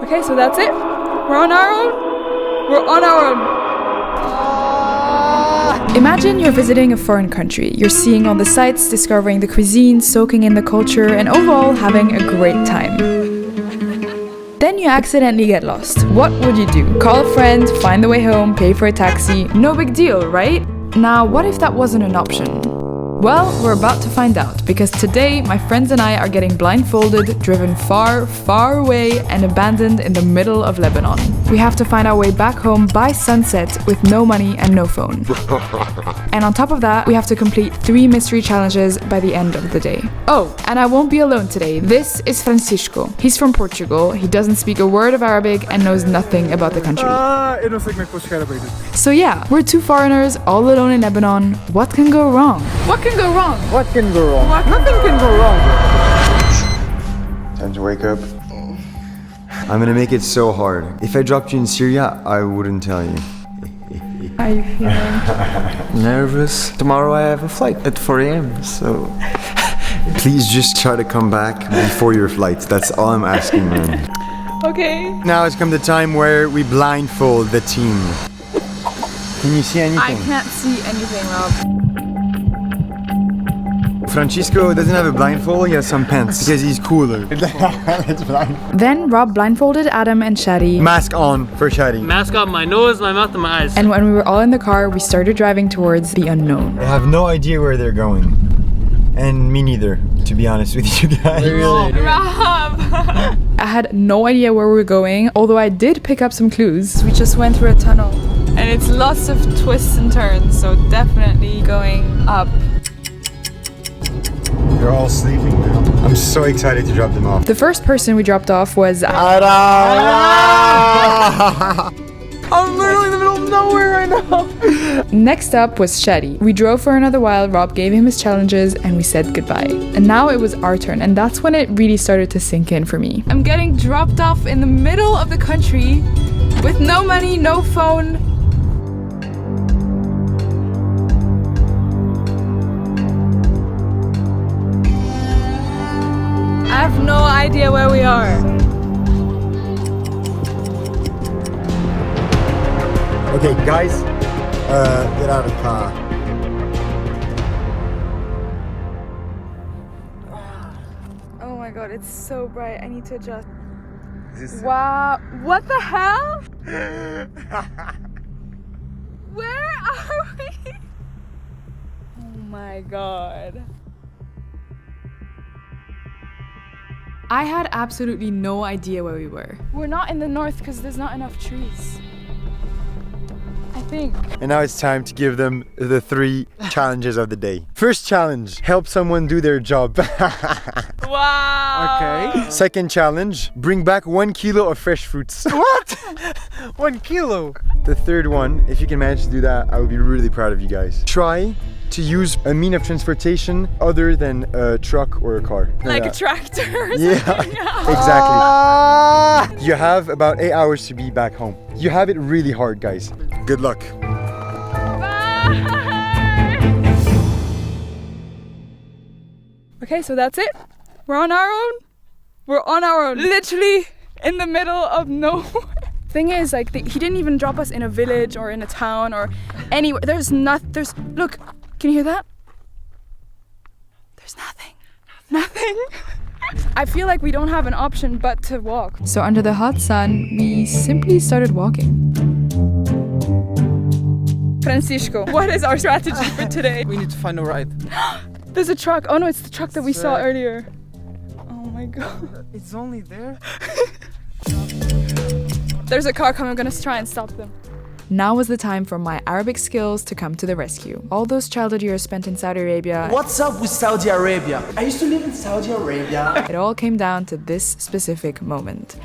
Okay, so that's it. We're on our own. We're on our own. Imagine you're visiting a foreign country. You're seeing all the sights, discovering the cuisine, soaking in the culture, and overall having a great time. Then you accidentally get lost. What would you do? Call a friend, find the way home, pay for a taxi? No big deal, right? Now, what if that wasn't an option? Well, we're about to find out, because today my friends and I are getting blindfolded, driven far, far away and abandoned in the middle of Lebanon. We have to find our way back home by sunset with no money and no phone. And on top of that, we have to complete 3 mystery challenges by the end of the day. Oh, and I won't be alone today. This is Francisco. He's from Portugal, he doesn't speak a word of Arabic and knows nothing about the country. So yeah, we're 2 foreigners all alone in Lebanon. What can go wrong? What can go wrong? What can go wrong? Nothing can go wrong. Time to wake up. I'm gonna make it so hard. If I dropped you in Syria, I wouldn't tell you. How are you feeling? Nervous. Tomorrow I have a flight at 4 a.m. So Please just try to come back before your flight. That's all I'm asking, man. Okay. Now has come the time where we blindfold the team. Can you see anything? I can't see anything, Rob. Francisco doesn't have a blindfold, he has some pants because he's cooler. Then Rob blindfolded Adam and Shadi. Mask on for Shadi. Mask on my nose, my mouth, and my eyes. And when we were all in the car, we started driving towards the unknown. I have no idea where they're going. And me neither, to be honest with you guys. Really? Rob! I had no idea where we were going, although I did pick up some clues. We just went through a tunnel. And it's lots of twists and turns, so definitely going up. They're all sleeping now. I'm so excited to drop them off. The first person we dropped off was I'm literally in the middle of nowhere right now. Next up was Shadi. We drove for another while, Rob gave him his challenges, and we said goodbye. And now it was our turn, and that's when it really started to sink in for me. I'm getting dropped off in the middle of the country with no money, no phone. I have no idea where we are. Okay, guys, get out of the car. Oh my god, it's so bright. I need to adjust. Wow, what the hell? Where are we? Oh my god. I had absolutely no idea where we were. We're not in the north because there's not enough trees. I think. And now it's time to give them the 3 challenges of the day. First challenge, help someone do their job. Wow. okay. Second challenge, bring back 1 kilo of fresh fruits. What? 1 kilo. The third one, if you can manage to do that, I would be really proud of you guys. Try to use a mean of transportation other than a truck or a car. Like a tractor or Yeah, something. exactly. You have about 8 hours to be back home. You have it really hard, guys. Good luck. Bye. Okay, so that's it. We're on our own. We're on our own. Literally in the middle of nowhere. Thing is, like, he didn't even drop us in a village or in a town or anywhere. Look, can you hear that? There's nothing. Nothing. I feel like we don't have an option but to walk. So under the hot sun, we simply started walking. Francisco, what is our strategy for today? We need to find a ride. There's a truck. Oh no, it's the truck that we saw earlier. Oh my god. It's only there? There's a car coming, I'm gonna try and stop them. Now was the time for my Arabic skills to come to the rescue. All those childhood years spent in Saudi Arabia. What's up with Saudi Arabia? I used to live in Saudi Arabia. It all came down to this specific moment.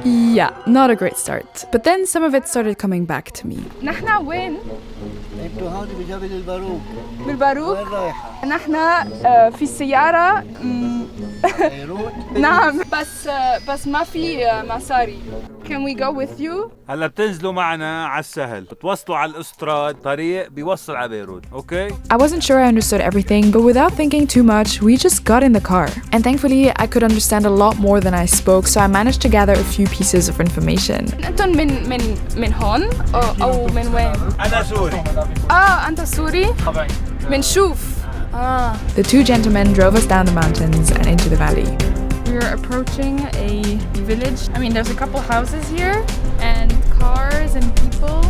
Yeah, not a great start. But then some of it started coming back to me. نحن وين؟ بالباروك. نحن في السيارة نعم بس ما في مصاري. Can we go with you? هلا بتنزلوا معنا على السهل، بتوصلوا على الأستراد، طريق بيوصل على بيروت، okay? I wasn't sure I understood everything, but without thinking too much, we just got in the car. And thankfully, I could understand a lot more than I spoke, so I managed to gather a few pieces of information. أنتم من هون أو من وين؟ أنا سوري. أنت سوري؟ من شوف. The two gentlemen drove us down the mountains and into the valley. We are approaching a village. I mean, there's a couple houses here and cars and people.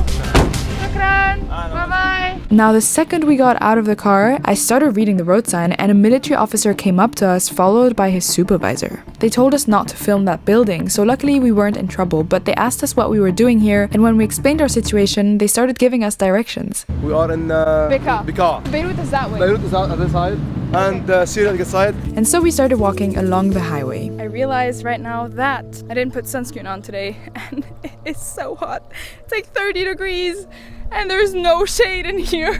Bye-bye. Now, the second we got out of the car, I started reading the road sign and a military officer came up to us, followed by his supervisor. They told us not to film that building, so luckily we weren't in trouble, but they asked us what we were doing here, and when we explained our situation, they started giving us directions. We are in Beka. Beirut is that way. Beirut is on this side, and Syria on this side. And so we started walking along the highway. I realized right now that I didn't put sunscreen on today, and it's so hot. It's like 30 degrees. And there's no shade in here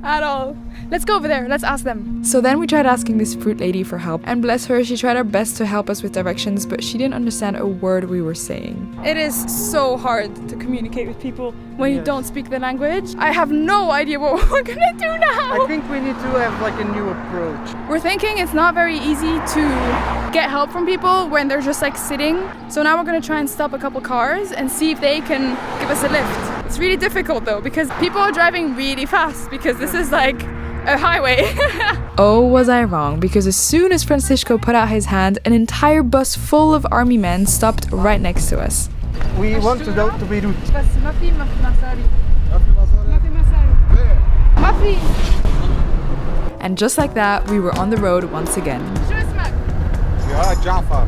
at all. Let's go over there, let's ask them. So then we tried asking this fruit lady for help, and bless her, she tried her best to help us with directions, but she didn't understand a word we were saying. It is so hard to communicate with people when you don't speak the language. I have no idea what we're gonna do now. I think we need to have like a new approach. We're thinking it's not very easy to get help from people when they're just like sitting. So now we're gonna try and stop a couple cars and see if they can give us a lift. It's really difficult though, because people are driving really fast, because this is like a highway. Oh, was I wrong, because as soon as Francisco put out his hand, an entire bus full of army men stopped right next to us. We want to go to Beirut. And just like that, we were on the road once again.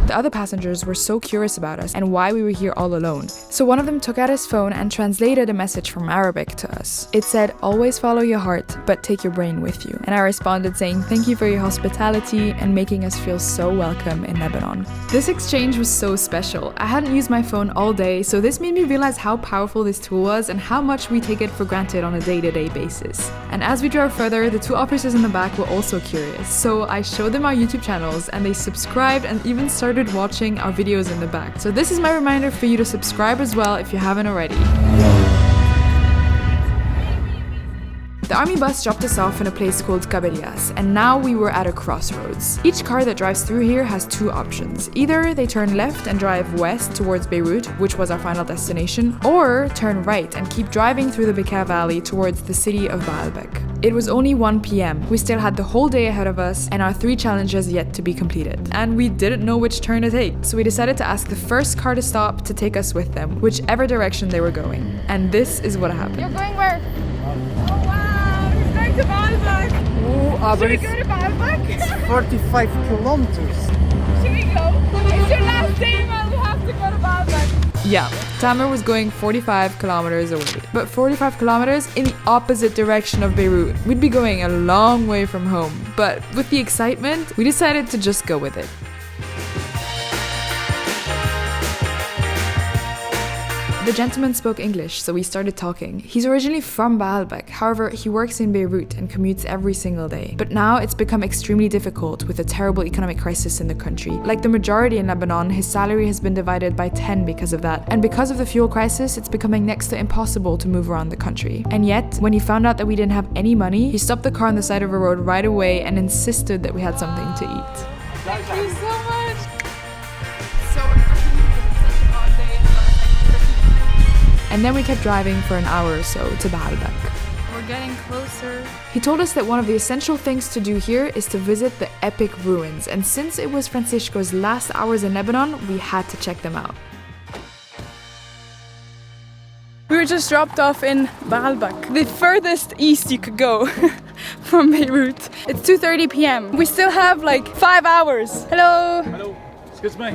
The other passengers were so curious about us and why we were here all alone. So one of them took out his phone and translated a message from Arabic to us. It said, "Always follow your heart, but take your brain with you." And I responded saying, "Thank you for your hospitality and making us feel so welcome in Lebanon." This exchange was so special. I hadn't used my phone all day, so this made me realize how powerful this tool was and how much we take it for granted on a day-to-day basis. And as we drove further, the two officers in the back were also curious. So I showed them our YouTube channels and they subscribed and even started watching our videos in the back. So this is my reminder for you to subscribe as well if you haven't already. The army bus dropped us off in a place called Kabelias, and now we were at a crossroads. Each car that drives through here has two options. Either they turn left and drive west towards Beirut, which was our final destination, or turn right and keep driving through the Bekaa Valley towards the city of Baalbek. It was only 1 p.m. We still had the whole day ahead of us and our 3 challenges yet to be completed. And we didn't know which turn to take, so we decided to ask the first car to stop to take us with them, whichever direction they were going. And this is what happened. You're going where? To Baalbek. Should we go to Baalbek? It's 45 kilometers. Should we go? It's your last day, man. We have to go to Baalbek. Yeah, Tamer was going 45 kilometers away. But 45 kilometers in the opposite direction of Beirut. We'd be going a long way from home. But with the excitement, we decided to just go with it. The gentleman spoke English, so we started talking. He's originally from Baalbek, however, he works in Beirut and commutes every single day. But now it's become extremely difficult with a terrible economic crisis in the country. Like the majority in Lebanon, his salary has been divided by 10 because of that. And because of the fuel crisis, it's becoming next to impossible to move around the country. And yet, when he found out that we didn't have any money, he stopped the car on the side of a road right away and insisted that we had something to eat. Thank you so much! And then we kept driving for an hour or so to Baalbek. We're getting closer. He told us that one of the essential things to do here is to visit the epic ruins, and since it was Francisco's last hours in Lebanon, we had to check them out. We were just dropped off in Baalbek, the furthest east you could go from Beirut. It's 2:30 p.m. We still have like 5 hours. Hello. Hello. Excuse me.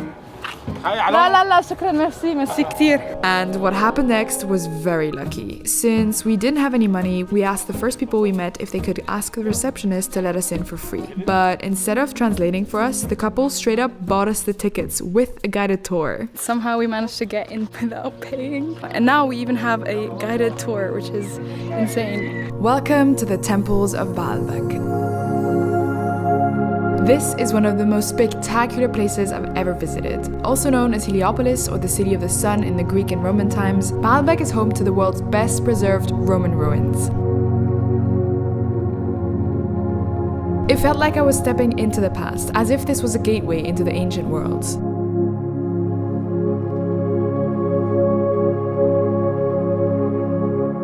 لا شكرا merci كتير. And what happened next was very lucky. Since we didn't have any money, we asked the first people we met if they could ask the receptionist to let us in for free. But instead of translating for us, the couple straight up bought us the tickets with a guided tour. Somehow we managed to get in without paying. And now we even have a guided tour, which is insane. Welcome to the temples of Baalbek. This is one of the most spectacular places I've ever visited. Also known as Heliopolis, or the City of the Sun in the Greek and Roman times, Baalbek is home to the world's best preserved Roman ruins. It felt like I was stepping into the past, as if this was a gateway into the ancient worlds.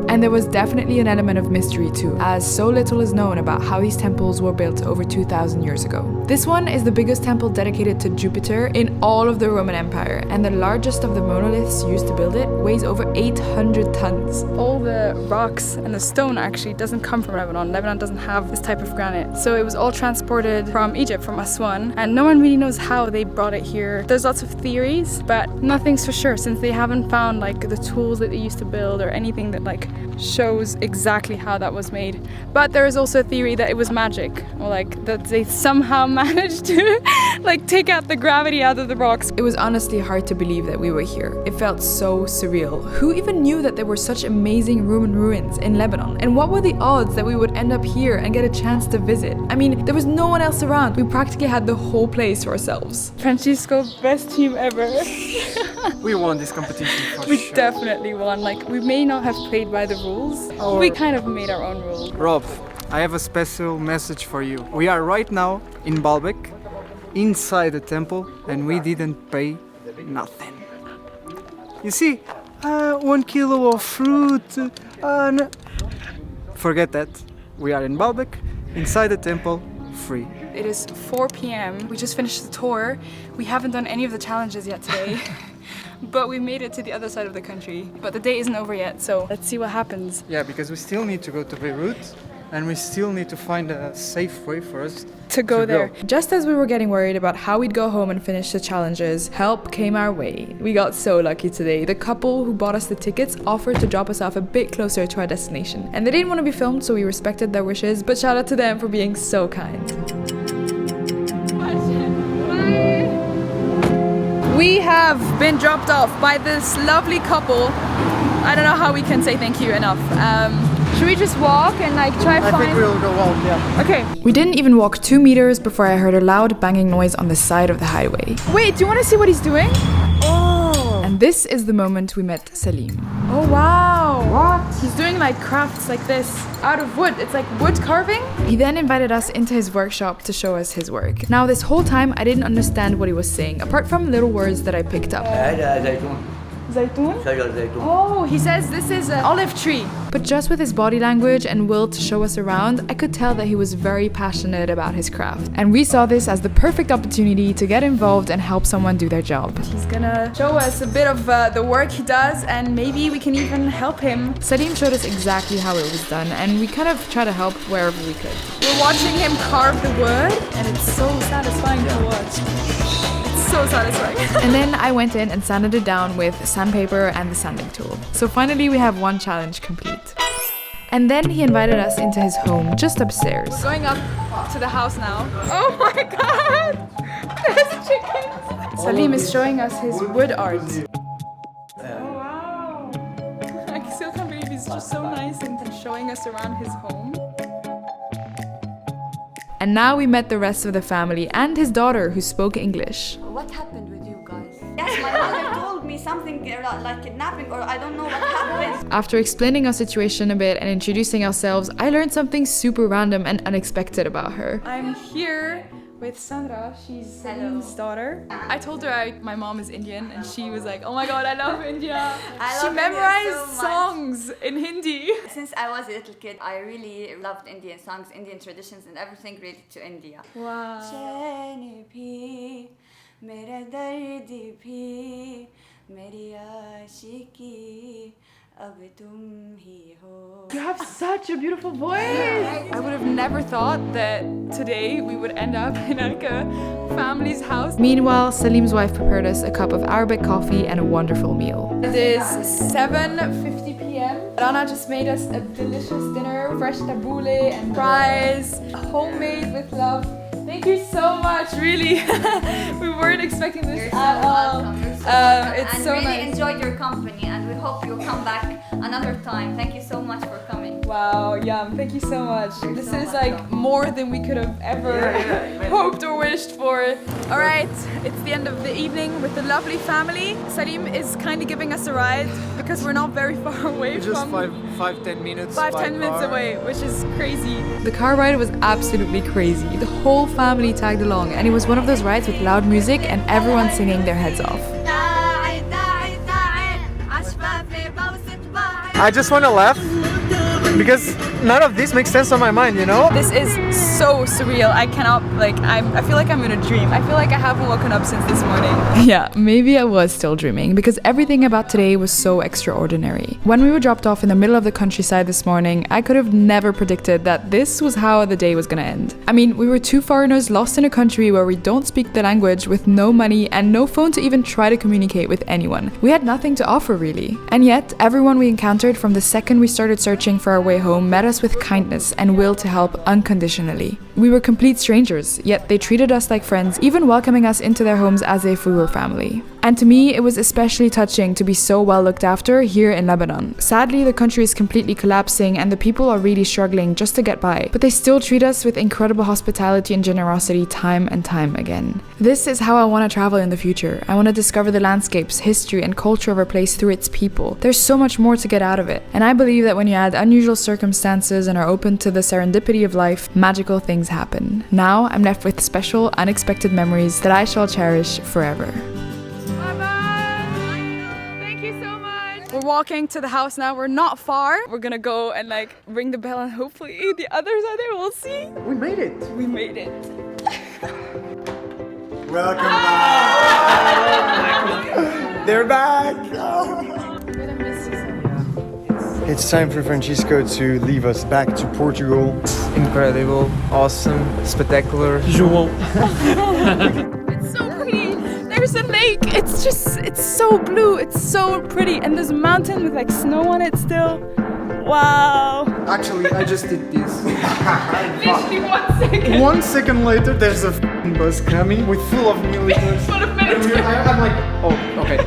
And there was definitely an element of mystery too, as so little is known about how these temples were built over 2,000 years ago. This one is the biggest temple dedicated to Jupiter in all of the Roman Empire, and the largest of the monoliths used to build it weighs over 800 tons. All the rocks and the stone actually doesn't come from Lebanon. Lebanon doesn't have this type of granite. So it was all transported from Egypt, from Aswan, and no one really knows how they brought it here. There's lots of theories, but nothing's for sure since they haven't found like the tools that they used to build or anything that like shows exactly how that was made. But there is also a theory that it was magic, or like that they somehow managed to like take out the gravity out of the rocks. It was honestly hard to believe that we were here. It felt so surreal. Who even knew that there were such amazing Roman ruins in Lebanon? And what were the odds that we would end up here and get a chance to visit? I mean, there was no one else around. We practically had the whole place to ourselves. Francisco, best team ever. We won this competition for We sure. definitely won. Like, we may not have played by the rules. We kind of made our own rules. Rob, I have a special message for you. We are right now in Baalbek, inside the temple, and we didn't pay nothing. You see, 1 kilo of fruit. No. Forget that. We are in Baalbek, inside the temple, free. It is 4 p.m. We just finished the tour. We haven't done any of the challenges yet today. But we made it to the other side of the country. But the day isn't over yet, so let's see what happens. Yeah, because we still need to go to Beirut, and we still need to find a safe way for us To go there. Just as we were getting worried about how we'd go home and finish the challenges, help came our way. We got so lucky today. The couple who bought us the tickets offered to drop us off a bit closer to our destination. And they didn't want to be filmed, so we respected their wishes, but shout out to them for being so kind. We have been dropped off by this lovely couple. I don't know how we can say thank you enough. Should we just walk and like try I find... think we'll go out, yeah. Okay. We didn't even walk 2 meters before I heard a loud banging noise on the side of the highway. Wait, do you want to see what he's doing? Oh. And this is the moment we met Salim. Oh wow. What? He's doing like crafts like this out of wood. It's like wood carving. He then invited us into his workshop to show us his work. Now this whole time I didn't understand what he was saying, apart from little words that I picked up. Zaytun? Oh, he says this is an olive tree. But just with his body language and will to show us around, I could tell that he was very passionate about his craft. And we saw this as the perfect opportunity to get involved and help someone do their job. He's gonna show us a bit of the work he does, and maybe we can even help him. Salim showed us exactly how it was done, and we kind of try to help wherever we could. We're watching him carve the wood, and it's so satisfying to watch. So satisfying. And then I went in and sanded it down with sandpaper and the sanding tool. So finally we have one challenge complete. And then he invited us into his home just upstairs. Going up to the house now. Oh my god! There's chickens! Salim is showing us his wood art. Oh wow! I still can't believe he's just so nice and showing us around his home. And now we met the rest of the family and his daughter who spoke English. What happened with you guys? Yes, my mother told me something like kidnapping, or I don't know what happened. After explaining our situation a bit and introducing ourselves, I learned something super random and unexpected about her. I'm here with Sandra. She's Salim's daughter. I told her my mom is Indian, and she was like, oh my god, I love India. She memorized songs in Hindi. Since I was a little kid, I really loved Indian songs, Indian traditions, and everything related to India. Wow. You have such a beautiful voice. I would have never thought that today we would end up in like a family's house. Meanwhile, Salim's wife prepared us a cup of Arabic coffee and a wonderful meal. It is 7:50 p.m. Rana just made us a delicious dinner, fresh tabbouleh and fries, homemade with love. Thank you so much, really. We weren't expecting this at all. It's and so really nice. enjoyed your company, and we hope you'll come back another time. Thank you so much for coming. Wow, Yum, thank you so much. This so is welcome. like more than we could have ever hoped or wished for. All right, it's the end of the evening with the lovely family. Salim is kind of giving us a ride because we're not very far away Just from 5-10 minutes. 5-10 minutes away, which is crazy. The car ride was absolutely crazy. The whole family tagged along, and it was one of those rides with loud music and everyone singing their heads off. I just want to laugh because none of this makes sense on my mind, you know? This is so surreal. I cannot, I feel like I'm in a dream. I feel like I haven't woken up since this morning. Yeah, maybe I was still dreaming because everything about today was so extraordinary. When we were dropped off in the middle of the countryside this morning, I could have never predicted that this was how the day was gonna end. I mean, we were two foreigners lost in a country where we don't speak the language, with no money and no phone to even try to communicate with anyone. We had nothing to offer really. And yet, everyone we encountered from the second we started searching for our way home met us with kindness and will to help unconditionally. We were complete strangers, yet they treated us like friends, even welcoming us into their homes as if we were family. And to me, it was especially touching to be so well looked after here in Lebanon. Sadly, the country is completely collapsing and the people are really struggling just to get by, but they still treat us with incredible hospitality and generosity time and time again. This is how I want to travel in the future. I want to discover the landscapes, history, and culture of a place through its people. There's so much more to get out of it. And I believe that when you add unusual circumstances and are open to the serendipity of life, magical things happen. Now, I'm left with special, unexpected memories that I shall cherish forever. We're walking to the house now. We're not far. We're gonna go and ring the bell and hopefully the others are there. We'll see. We made it. We made it. Welcome back! They're back! It's time for Francisco to leave us back to Portugal. Incredible, awesome, spectacular. It's so pretty. There's a lake. It's so blue. It's so pretty. And there's a mountain with snow on it still. Wow. Actually, I just did this. Literally 1 second. 1 second later, there's a bus coming with full of militants. Full of military. I'm like, oh, okay.